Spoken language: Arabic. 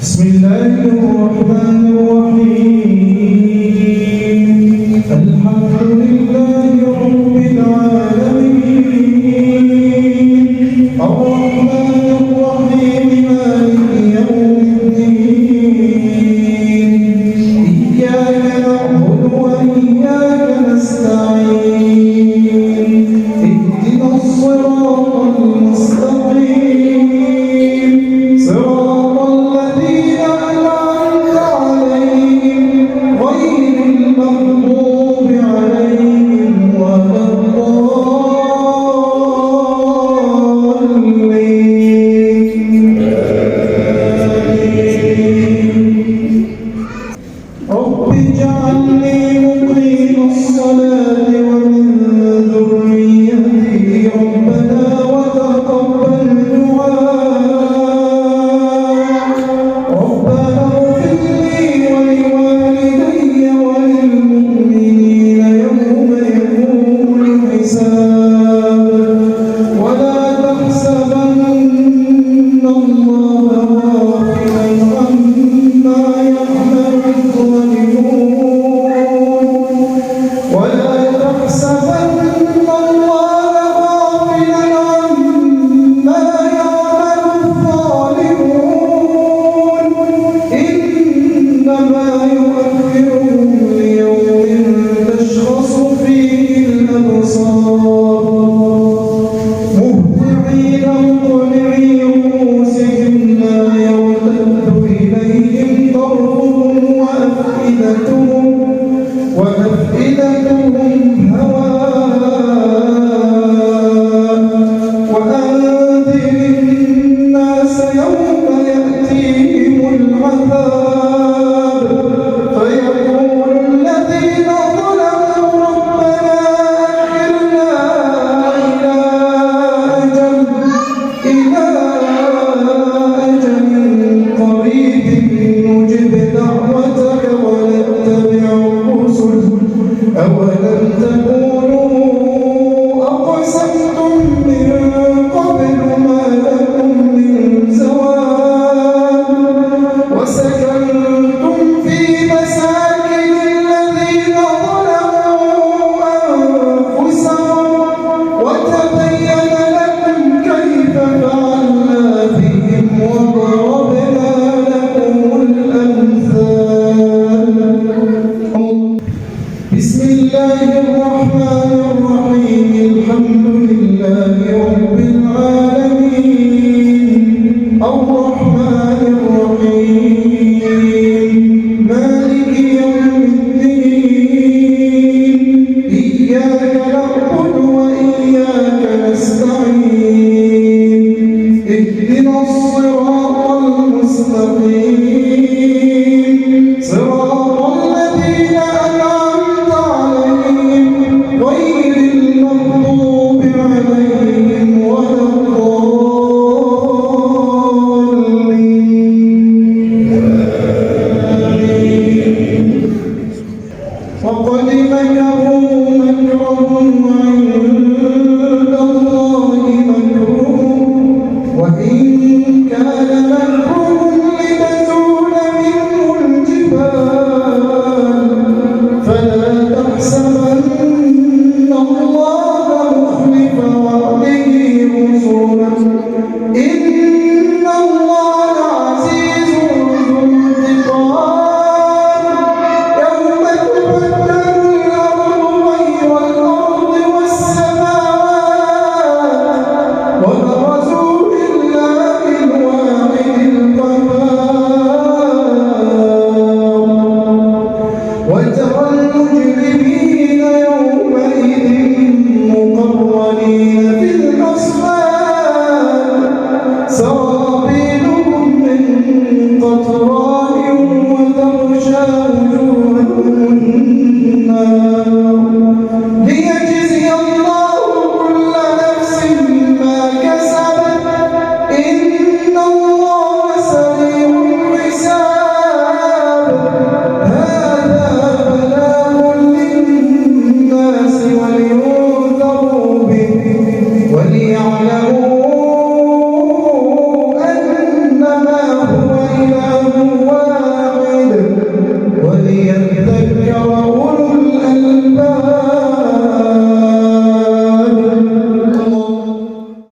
بسم الله الرحمن الرحيم الحمد لله رب العالمين الرحمن الرحيم مالك يوم الدين إياك نعبد وإياك نستعين اهدنا الصراط المستقيم صراط الذين أنعمت عليهم غير المغضوب عليهم ولا الضالين رب اجعلني مقيم الصلاة ومن ذريتي ربنا وتقبل دعاء ربنا اغفر لي ولوالدي وللمؤمنين يوم يقوم الحساب ولا تحسبن الله غافلا عما يعمل الظالمون ولا تحسبن الله غافلا عما يعمل الظالمون إنما يؤخرهم ليوم تشخص فيه الأبصار مهطعين مقنعي رؤوسهم لا يرتد إليهم طرفهم وأفئدتهم هواء وأنذر الناس يوم يأتيهم العذاب فيقول الذين ظلموا ربنا أخرنا إلى أجل قريب نجب دعوتك ونتبع الرسل أولم تكونوا أقسمتم من قبل ما لكم من زوال وسكنتم في مساكن الذين ظلموا أنفسهم وتبين لكم كيف فعلنا بهم وضربنا لكم الأمثال بسم الله الرحمن الرحيم الحمد لله رب العالمين الرحمن الرحيم مالك يوم الدين إياك نعبد وإياك نستعين اهدنا الصراط المستقيم صراط الذين أنعمت عليهم غير المغضوب عليهم ولا الضالين وقد مكروا مكرهم وعند الله مكرهم وإن كان مكرهم لتزول منه الجبال فلا تحسبن الله مخلف وعده رسله إن الله عزيز ذو انتقام يوم تبدل الأرض غير الأرض والسماوات وبرزوا لله الواحد القهار وترى المجرمين يومئذ مقرنين في الأصفاد سرابيلهم من قطران